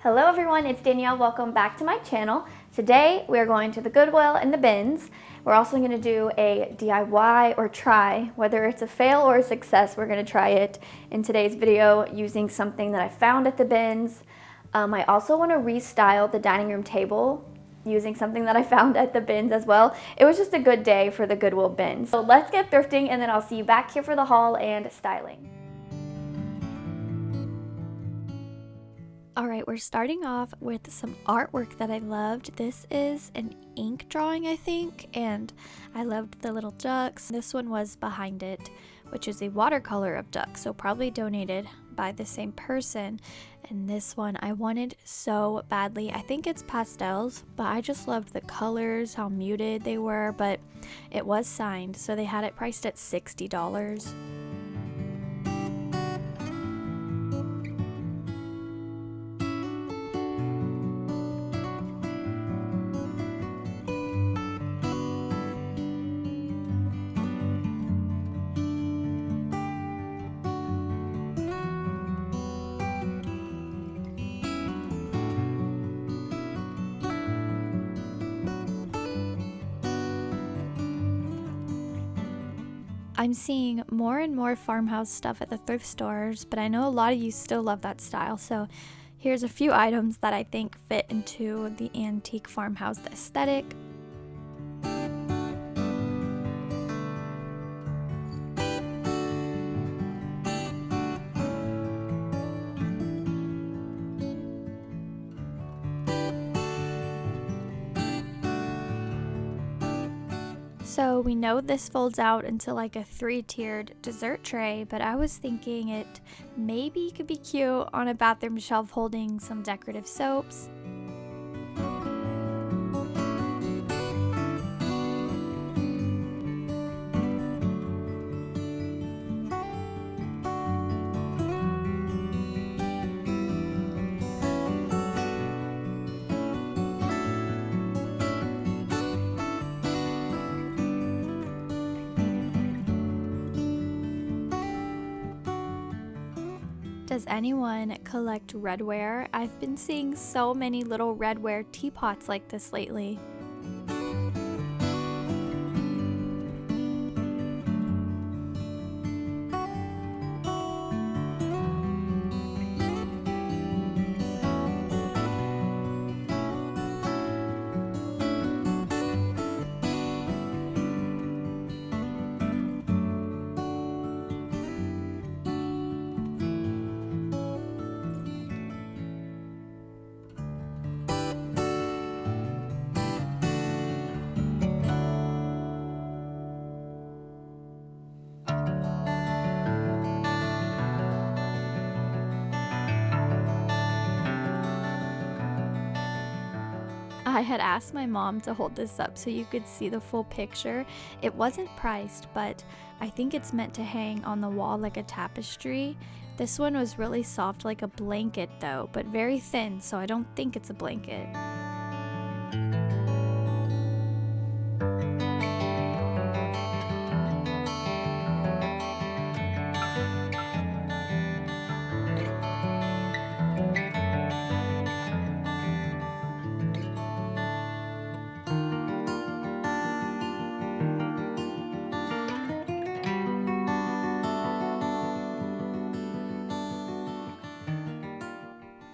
Hello everyone, it's Danielle. Welcome back to my channel. Today we are going to the Goodwill and the bins. We're also going to do a DIY or try. Whether it's a fail or a success, we're going to try it in today's video using something that I found at the bins. I also want to restyle the dining room table using something that I found at the bins as well. It was just a good day for the Goodwill bins. So let's get thrifting and then I'll see you back here for the haul and styling. Alright, we're starting off with some artwork that I loved. This is an ink drawing, I think, and I loved the little ducks. This one was behind it, which is a watercolor of ducks, so probably donated by the same person. And this one I wanted so badly. I think it's pastels, but I just loved the colors, how muted they were, but it was signed, so they had it priced at $60. I'm seeing more and more farmhouse stuff at the thrift stores, but I know a lot of you still love that style, so here's a few items that I think fit into the antique farmhouse aesthetic. So we know this folds out into like a 3-tiered dessert tray, but I was thinking it maybe could be cute on a bathroom shelf holding some decorative soaps. Does anyone collect redware? I've been seeing so many little redware teapots like this lately. I had asked my mom to hold this up so you could see the full picture. It wasn't priced, but I think it's meant to hang on the wall like a tapestry. This one was really soft like a blanket though, but very thin, so I don't think it's a blanket.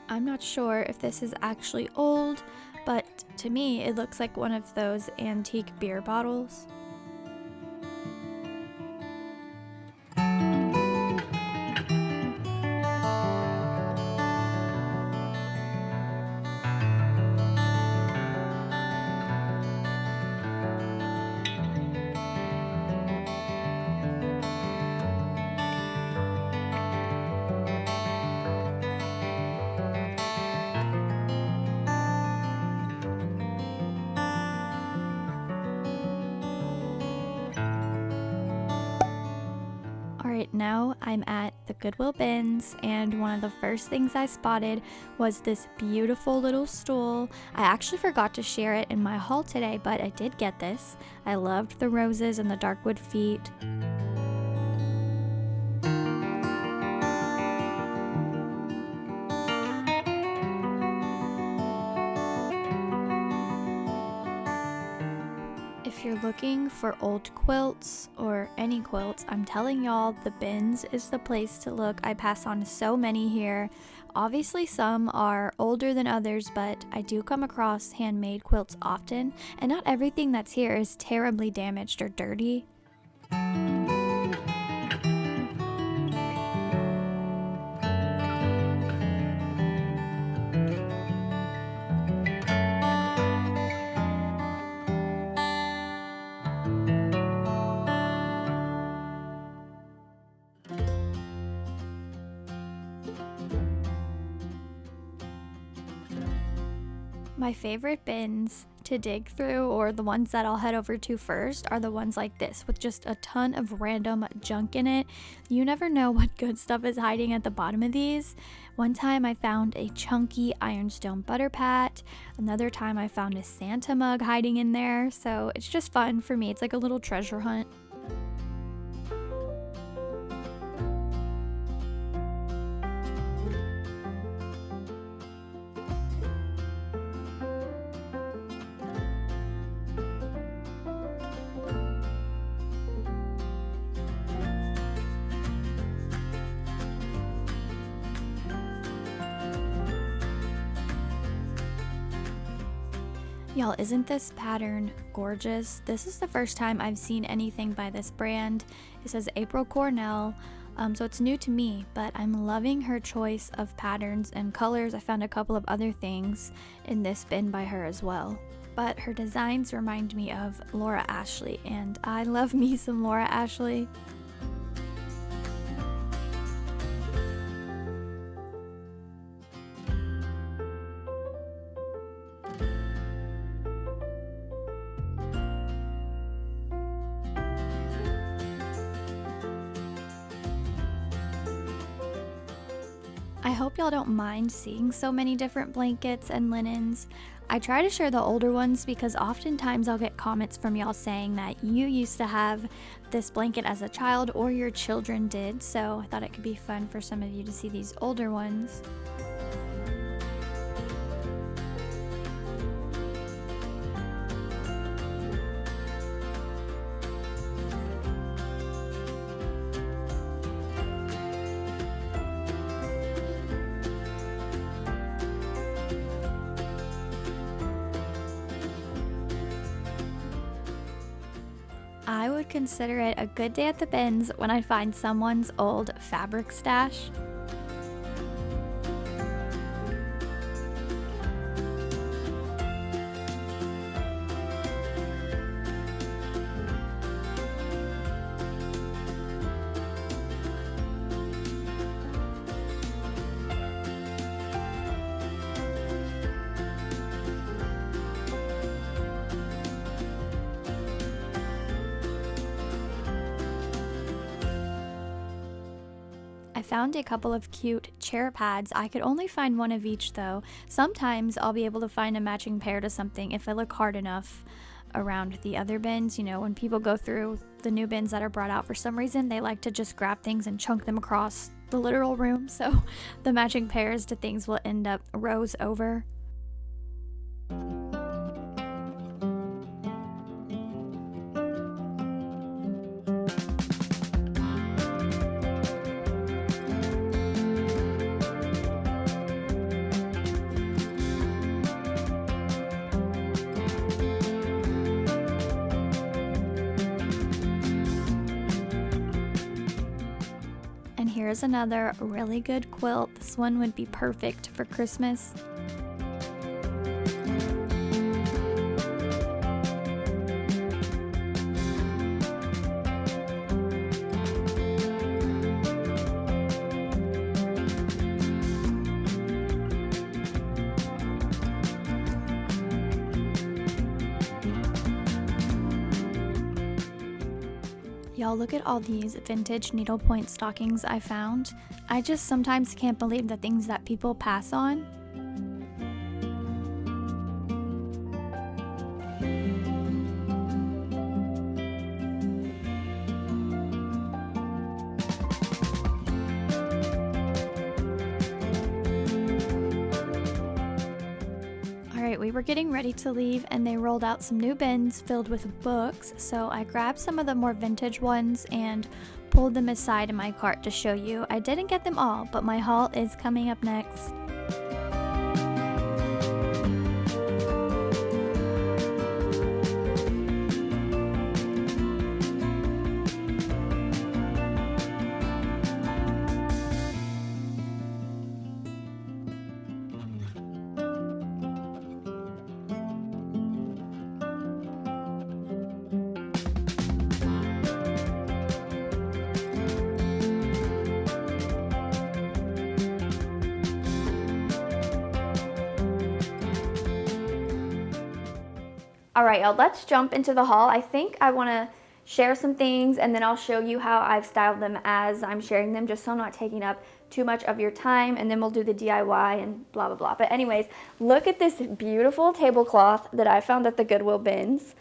I'm not sure if this is actually old, but to me it looks like one of those antique beer bottles. Alright, now I'm at the Goodwill bins, and one of the first things I spotted was this beautiful little stool. I actually forgot to share it in my haul today, but I did get this. I loved the roses and the dark wood feet. If you're looking for old quilts or any quilts, I'm telling y'all the bins is the place to look. I pass on so many here. Obviously some are older than others, but I do come across handmade quilts often, and not everything that's here is terribly damaged or dirty. My favorite bins to dig through, or the ones that I'll head over to first, are the ones like this with just a ton of random junk in it. You never know what good stuff is hiding at the bottom of these. One time I found a chunky ironstone butter pat. Another time I found a Santa mug hiding in there. So it's just fun for me. It's like a little treasure hunt. Y'all, isn't this pattern gorgeous? This is the first time I've seen anything by this brand. It says April Cornell, so it's new to me, but I'm loving her choice of patterns and colors. I found a couple of other things in this bin by her as well. But her designs remind me of Laura Ashley, and I love me some Laura Ashley. I hope y'all don't mind seeing so many different blankets and linens. I try to share the older ones because oftentimes I'll get comments from y'all saying that you used to have this blanket as a child or your children did, so I thought it could be fun for some of you to see these older ones. I would consider it a good day at the bins when I find someone's old fabric stash. I found a couple of cute chair pads. I could only find one of each though. Sometimes I'll be able to find a matching pair to something if I look hard enough around the other bins. You know, when people go through the new bins that are brought out, for some reason they like to just grab things and chunk them across the literal room, so the matching pairs to things will end up rows over. And here's another really good quilt. This one would be perfect for Christmas. Y'all, look at all these vintage needlepoint stockings I found. I just sometimes can't believe the things that people pass on. Alright, we were getting ready to leave and they rolled out some new bins filled with books, so I grabbed some of the more vintage ones and pulled them aside in my cart to show you. I didn't get them all, but my haul is coming up next. All right, y'all, let's jump into the haul. I think I want to share some things and then I'll show you how I've styled them as I'm sharing them, just so I'm not taking up too much of your time, and then we'll do the DIY and blah, blah, blah. But anyways, look at this beautiful tablecloth that I found at the Goodwill bins.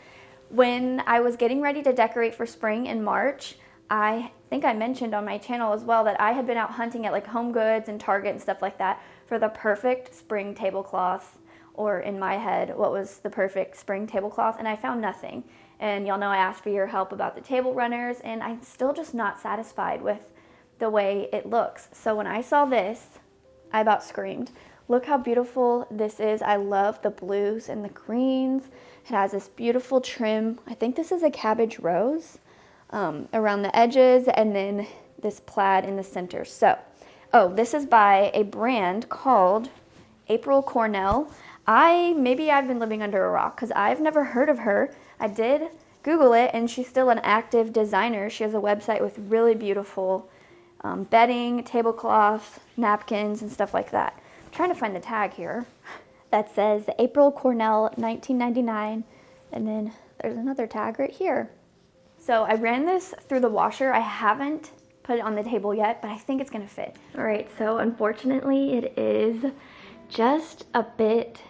When I was getting ready to decorate for spring in March, I think I mentioned on my channel as well that I had been out hunting at like Home Goods and Target and stuff like that for the perfect spring tablecloth, or in my head, what was the perfect spring tablecloth, and I found nothing. And y'all know I asked for your help about the table runners, and I'm still just not satisfied with the way it looks. So when I saw this, I about screamed. Look how beautiful this is. I love the blues and the greens. It has this beautiful trim. I think this is a cabbage rose around the edges, and then this plaid in the center. So, oh, this is by a brand called April Cornell. Maybe I've been living under a rock because I've never heard of her. I did Google it, and she's still an active designer. She has a website with really beautiful bedding, tablecloth, napkins, and stuff like that. I'm trying to find the tag here that says April Cornell 1999, and then there's another tag right here. So I ran this through the washer. I haven't put it on the table yet, but I think it's gonna fit. All right, so unfortunately it is just a bit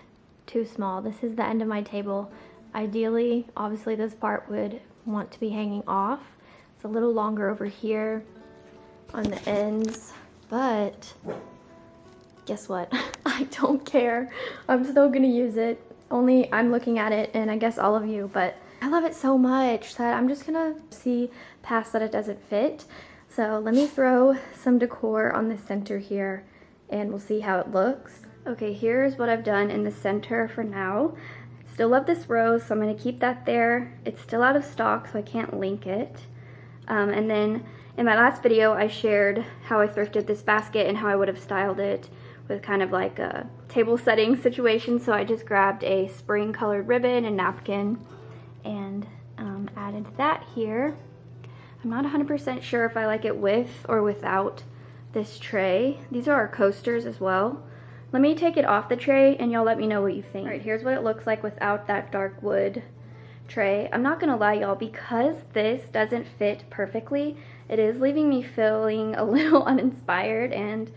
too small. This is the end of my table. Ideally, obviously this part would want to be hanging off. It's a little longer over here on the ends, but guess what? I don't care. I'm still gonna use it. Only I'm looking at it, and I guess all of you, but I love it so much that I'm just gonna see past that it doesn't fit. So let me throw some decor on the center here and we'll see how it looks. Okay, here's what I've done in the center for now. Still love this rose, so I'm going to keep that there. It's still out of stock, so I can't link it. And then in my last video, I shared how I thrifted this basket and how I would have styled it with kind of like a table setting situation. So I just grabbed a spring colored ribbon and napkin and added that here. I'm not 100% sure if I like it with or without this tray. These are our coasters as well. Let me take it off the tray and y'all let me know what you think. All right, here's what it looks like without that dark wood tray. I'm not gonna lie, y'all, because this doesn't fit perfectly, it is leaving me feeling a little uninspired, and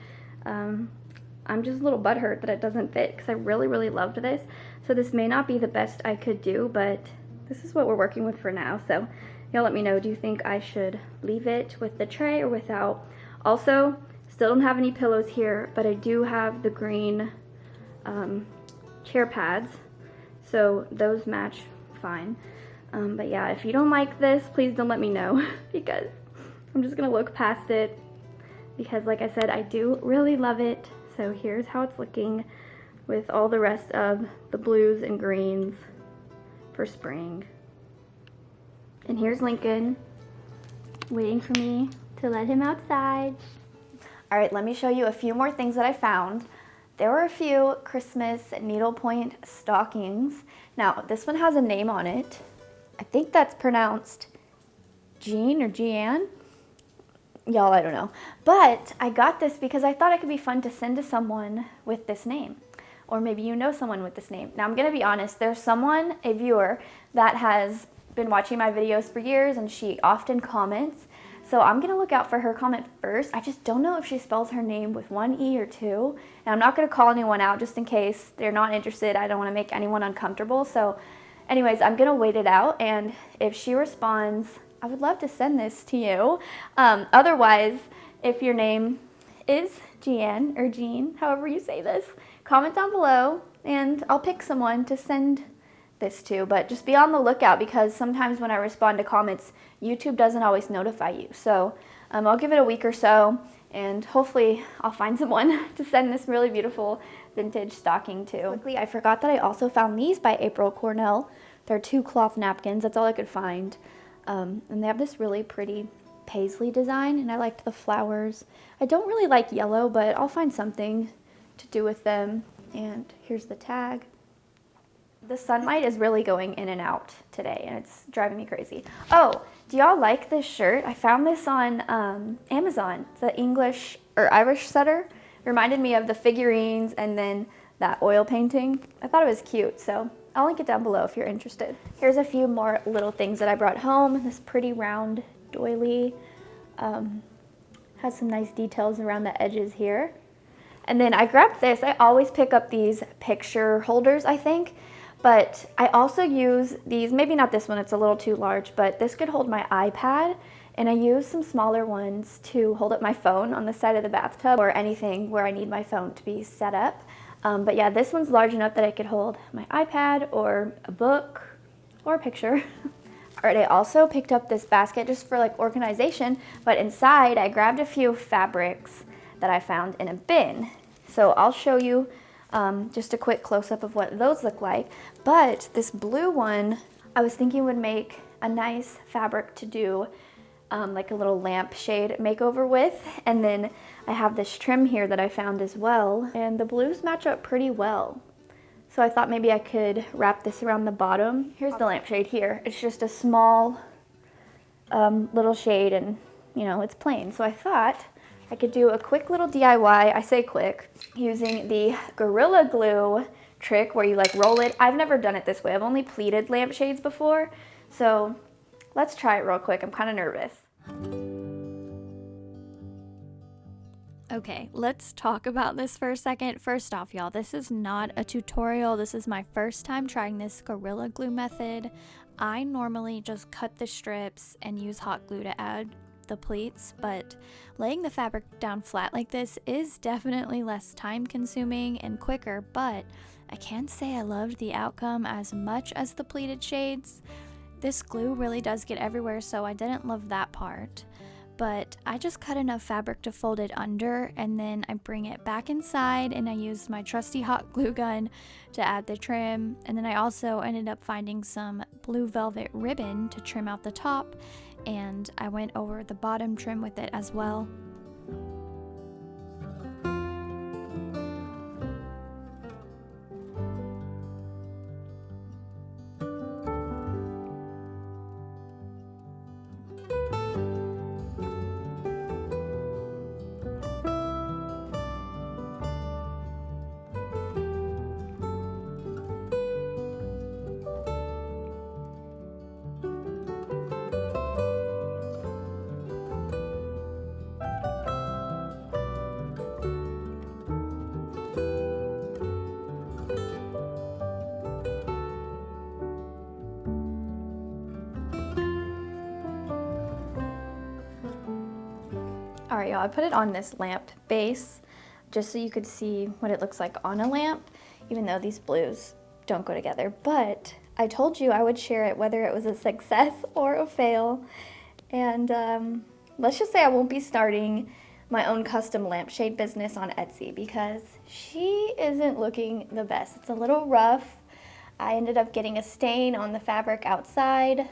I'm just a little butthurt that it doesn't fit because I really, really loved this. So this may not be the best I could do, but this is what we're working with for now. So y'all let me know, do you think I should leave it with the tray or without? Also, still don't have any pillows here, but I do have the green chair pads, so those match fine. But yeah, if you don't like this, please don't let me know because I'm just gonna look past it, because like I said, I do really love it. So here's how it's looking with all the rest of the blues and greens for spring. And here's Lincoln waiting for me to let him outside. All right, let me show you a few more things that I found. There were a few Christmas needlepoint stockings. Now, this one has a name on it. I think that's pronounced Jean or Jeanne. Y'all, I don't know. But I got this because I thought it could be fun to send to someone with this name. Or maybe you know someone with this name. Now, I'm gonna be honest, there's someone, a viewer, that has been watching my videos for years and she often comments. So I'm gonna look out for her comment first. I just don't know if she spells her name with one E or two. And I'm not gonna call anyone out just in case they're not interested. I don't wanna make anyone uncomfortable. So anyways, I'm gonna wait it out. And if she responds, I would love to send this to you. Otherwise, if your name is Jeanne or Jean, however you say this, comment down below and I'll pick someone to send this to, but just be on the lookout because sometimes when I respond to comments, YouTube doesn't always notify you. So I'll give it a week or so, and hopefully I'll find someone to send this really beautiful vintage stocking to. Quickly, I forgot that I also found these by April Cornell. They're 2 cloth napkins. That's all I could find. And they have this really pretty paisley design, and I liked the flowers. I don't really like yellow, but I'll find something to do with them. And here's the tag. The sunlight is really going in and out today, and it's driving me crazy. Oh, do y'all like this shirt? I found this on Amazon. It's an English or Irish setter. Reminded me of the figurines and then that oil painting. I thought it was cute, so I'll link it down below if you're interested. Here's a few more little things that I brought home. This pretty round doily has some nice details around the edges here. And then I grabbed this. I always pick up these picture holders, I think. But I also use these, maybe not this one, it's a little too large, but this could hold my iPad, and I use some smaller ones to hold up my phone on the side of the bathtub or anything where I need my phone to be set up. But yeah, this one's large enough that I could hold my iPad or a book or a picture. All right, I also picked up this basket just for like organization, but inside I grabbed a few fabrics that I found in a bin. So I'll show you just a quick close-up of what those look like. But this blue one, I was thinking would make a nice fabric to do like a little lampshade makeover with. And then I have this trim here that I found as well. And the blues match up pretty well. So I thought maybe I could wrap this around the bottom. Here's the lampshade here. It's just a small little shade, and you know, it's plain. So I thought I could do a quick little DIY, I say quick, using the Gorilla Glue trick where you like roll it. I've never done it this way. I've only pleated lampshades before. So let's try it real quick. I'm kind of nervous. Okay, let's talk about this for a second. First off, y'all, this is not a tutorial. This is my first time trying this Gorilla Glue method. I normally just cut the strips and use hot glue to add the pleats, but laying the fabric down flat like this is definitely less time consuming and quicker, but I can't say I loved the outcome as much as the pleated shades. This glue really does get everywhere, so I didn't love that part. But I just cut enough fabric to fold it under, and then I bring it back inside, and I used my trusty hot glue gun to add the trim. And then I also ended up finding some blue velvet ribbon to trim out the top, and I went over the bottom trim with it as well. All right, y'all, I put it on this lamp base just so you could see what it looks like on a lamp, even though these blues don't go together. But I told you I would share it whether it was a success or a fail. And let's just say I won't be starting my own custom lampshade business on Etsy because she isn't looking the best. It's a little rough. I ended up getting a stain on the fabric outside.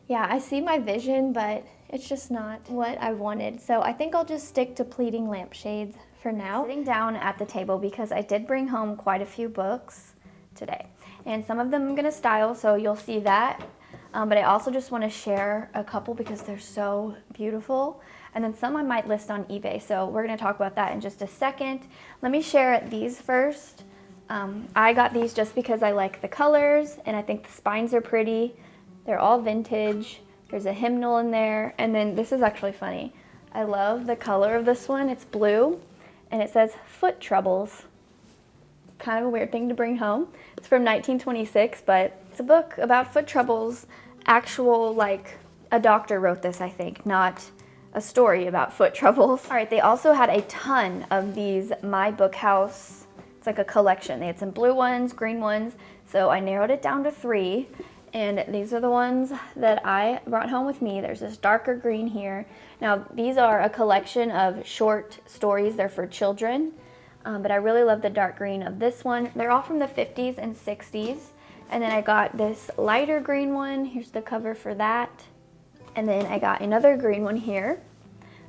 Yeah, I see my vision, but it's just not what I wanted. So I think I'll just stick to pleating lampshades for now. Sitting down at the table because I did bring home quite a few books today. And some of them I'm gonna style, so you'll see that. But I also just wanna share a couple because they're so beautiful. And then some I might list on eBay, so we're gonna talk about that in just a second. Let me share these first. I got these just because I like the colors and I think the spines are pretty. They're all vintage. There's a hymnal in there, and then this is actually funny. I love the color of this one. It's blue, and it says foot troubles. Kind of a weird thing to bring home. It's from 1926, but it's a book about foot troubles. Actual, like, a doctor wrote this, I think, not a story about foot troubles. All right, they also had a ton of these My Book House. It's like a collection. They had some blue ones, green ones, so I narrowed it down to 3. And these are the ones that I brought home with me. There's this darker green here. Now, these are a collection of short stories. They're for children, but I really love the dark green of this one. They're all from the 50s and 60s. And then I got this lighter green one. Here's the cover for that. And then I got another green one here.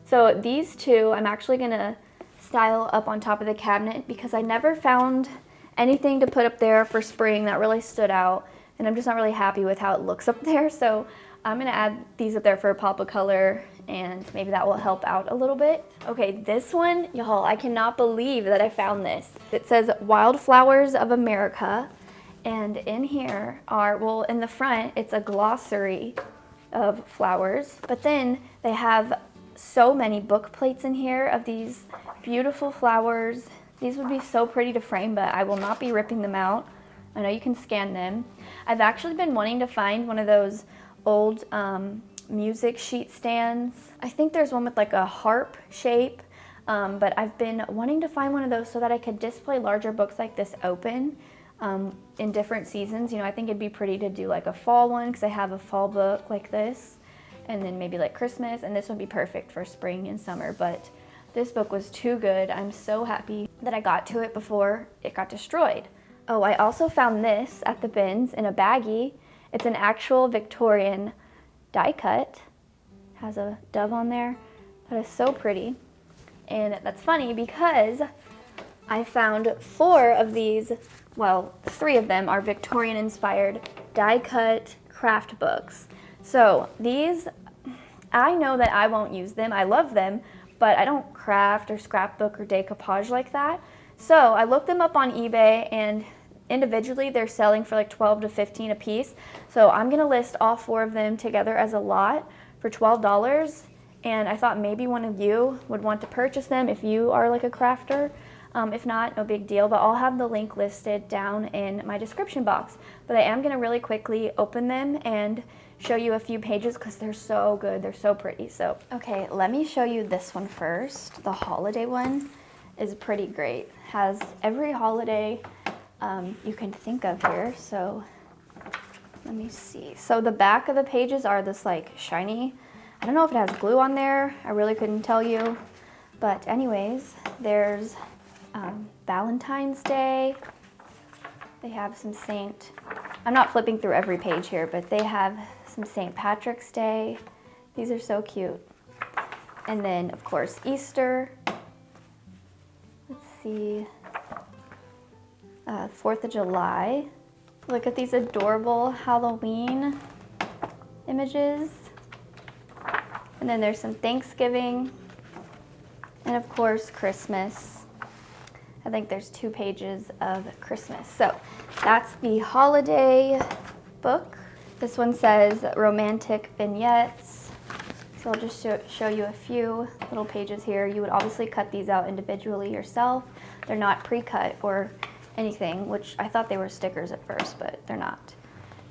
So these two, I'm actually gonna style up on top of the cabinet because I never found anything to put up there for spring that really stood out. And I'm just not really happy with how it looks up there. So I'm gonna add these up there for a pop of color and maybe that will help out a little bit. Okay, this one, y'all, I cannot believe that I found this. It says Wildflowers of America. And in here are, well, in the front, it's a glossary of flowers. But then they have so many book plates in here of these beautiful flowers. These would be so pretty to frame, but I will not be ripping them out. I know you can scan them. I've actually been wanting to find one of those old music sheet stands. I think there's one with like a harp shape, but I've been wanting to find one of those so that I could display larger books like this open in different seasons. You know, I think it'd be pretty to do like a fall one because I have a fall book like this, and then maybe like Christmas, and this would be perfect for spring and summer, but this book was too good. I'm so happy that I got to it before it got destroyed. Oh, I also found this at the bins in a baggie. It's an actual Victorian die cut. Has a dove on there. That is so pretty. And that's funny because I found 4 of these, well, 3 of them are Victorian inspired die cut craft books. So these, I know that I won't use them. I love them, but I don't craft or scrapbook or decoupage like that. So I looked them up on eBay, and individually they're selling for like 12 to 15 a piece. So I'm gonna list all 4 of them together as a lot for $12. And I thought maybe one of you would want to purchase them if you are like a crafter. If not, no big deal, but I'll have the link listed down in my description box. But I am gonna really quickly open them and show you a few pages because they're so good, they're so pretty. So, okay, let me show you this one first. The holiday one is pretty great. Has every holiday you can think of here. So let me see. So the back of the pages are this like shiny, I don't know if it has glue on there. I really couldn't tell you. But anyways, there's Valentine's Day. They have some Saint, I'm not flipping through every page here, but they have some St. Patrick's Day. These are so cute. And then of course Easter. Let's see. 4th of July. Look at these adorable Halloween images. And then there's some Thanksgiving. And of course, Christmas. I think there's 2 pages of Christmas. So that's the holiday book. This one says romantic vignettes. So I'll just show you a few little pages here. You would obviously cut these out individually yourself. They're not pre-cut or anything, which I thought they were stickers at first, but they're not.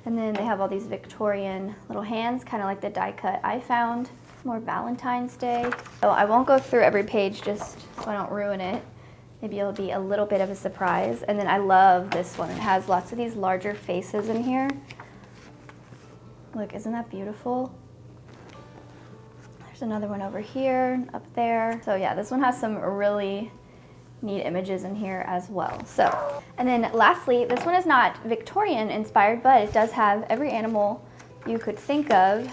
And then they have all these Victorian little hands, kind of like the die cut I found. More Valentine's Day. So I won't go through every page just so I don't ruin it. Maybe it'll be a little bit of a surprise. And then I love this one. It has lots of these larger faces in here. Look, isn't that beautiful? There's another one over here, up there. So yeah, this one has some really neat images in here as well. So, and then lastly, this one is not Victorian inspired, but it does have every animal you could think of.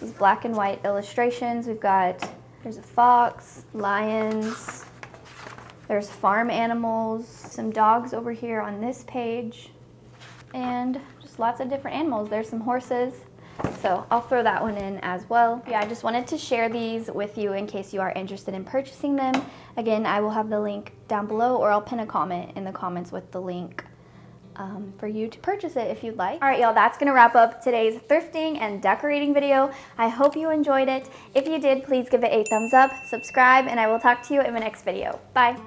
These black and white illustrations. There's a fox, lions, there's farm animals, some dogs over here on this page, and just lots of different animals. There's some horses. So I'll throw that one in as well. Yeah, I just wanted to share these with you in case you are interested in purchasing them. Again, I will have the link down below, or I'll pin a comment in the comments with the link for you to purchase it if you'd like. All right, y'all, that's gonna wrap up today's thrifting and decorating video. I hope you enjoyed it. If you did, please give it a thumbs up, subscribe, and I will talk to you in my next video. Bye.